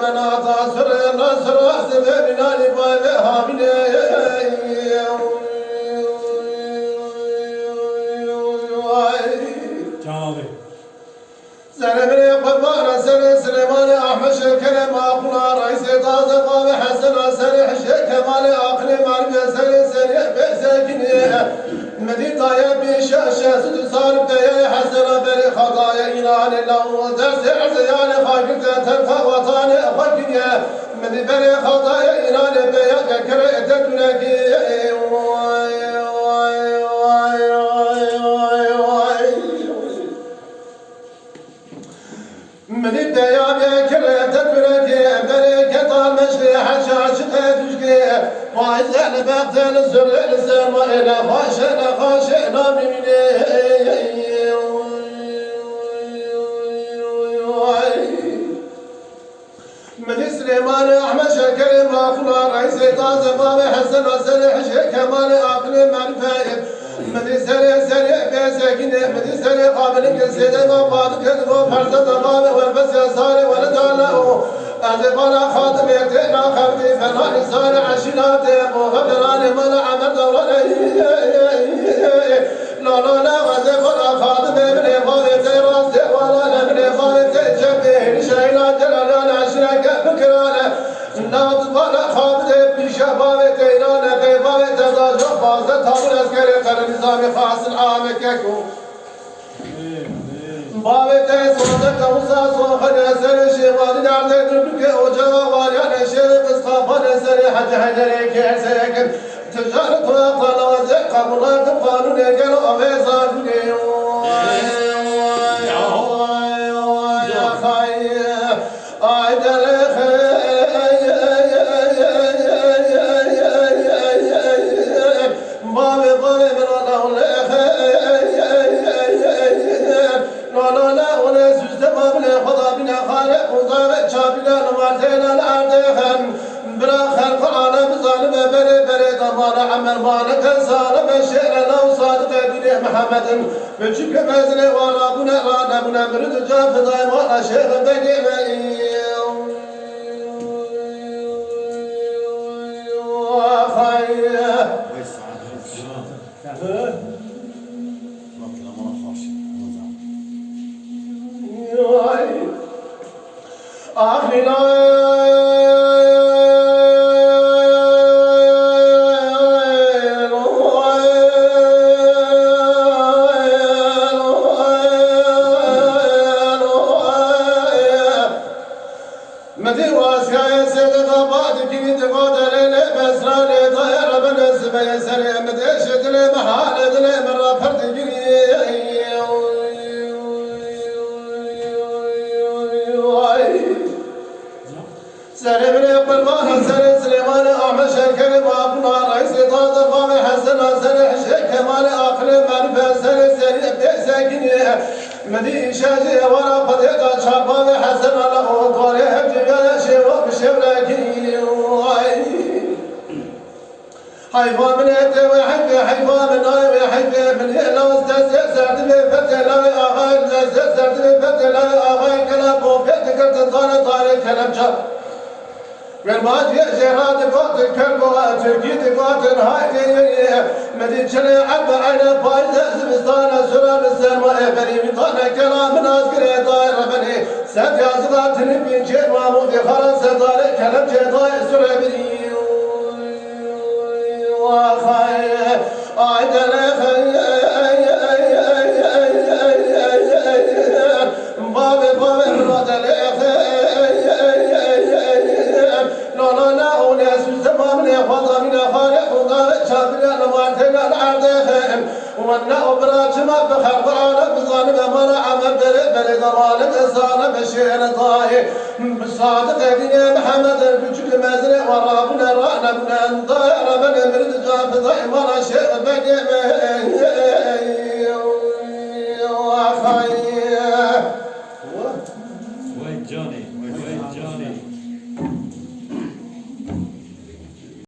menata süre nasra sebebin ali bay ve hamile. Senemine kurbana sene Süleyman-ı Ahmet Şeker'e makula Reis-i taze kahve Hasan Aseri Hişe Kemal-i akli marbe seni seni besekini Meditaya bir şaşe sütü sarıp beye Hasan beri hataya inani lahu dersi arziyani hakirte terka vatani fakirye Medi beri hataya inani beye gekere ete düneki Meni deya bekire tepüreki bereket almıştı haşa çıkı düşkü Vaizeli bekteli süreli serma ile haşena mimini Meni Süleyman-ı Ahmet Şekeri makula Reis-i taze babi Hasan Aseri Hişe Kemal-i akli marifet Medi seri besekini Medi seri kabilin kesede ve badı kedvo Fersada babi ve besesari ve nedâlehu Ezebana khadım etena khavdi fena nisari aşinate Muhabirani mana amel davranayı La ezebana khadım emri gavete rastı Vala emri gavete cebbi Şeyla celalâne aşireke fikrâne Nâd bana khabde bir şebavete İnâne beybavete da çok fazla tabur eskeri Kare nizami khasın âmekekû Babete sonunda kavusa soğan eseri şevali nerede durduk ocağa var ya neşe kız kapan eseri hacı haydere kesekin ticaret kulaklarına vaziyet kabullardım kanun engel o vezarını عمل مالك سال بشير لو صادق دنيا محمد بجك مزن ورابنا رانبنا برد جاف دايم ولا شيخ بني مدي شاجي ورا قديقة شعبان حسن له طاري هجي شيرو بشبراكي حيفا من يدي ويحكي حيفا من ناي ويحكي من يلو استزي سرد بفتي لا أغاي استزي سرد بفتي لا أغاي كلام بوفيت كرت طاري كلام شاب Vermacı şehradı katır kerboğa Türkiye'de katır haydi Medin çele abba ayna payda Zibistana sürer serma Eferi tane kelamın azgire dair beni Sen yazılatını bin çermamu Dikharan sedare kelam cedai sürebiri Vahay Aydele Babe radele وانا ابراج ما بخرب على بظالم امر عمل بلد ظالم انسان بشير ضاي بالصادق دين محمد بجل مزرع ورابنا رانا من ضاير من مرد جاب ضاي مرا شيء بني Wait Johnny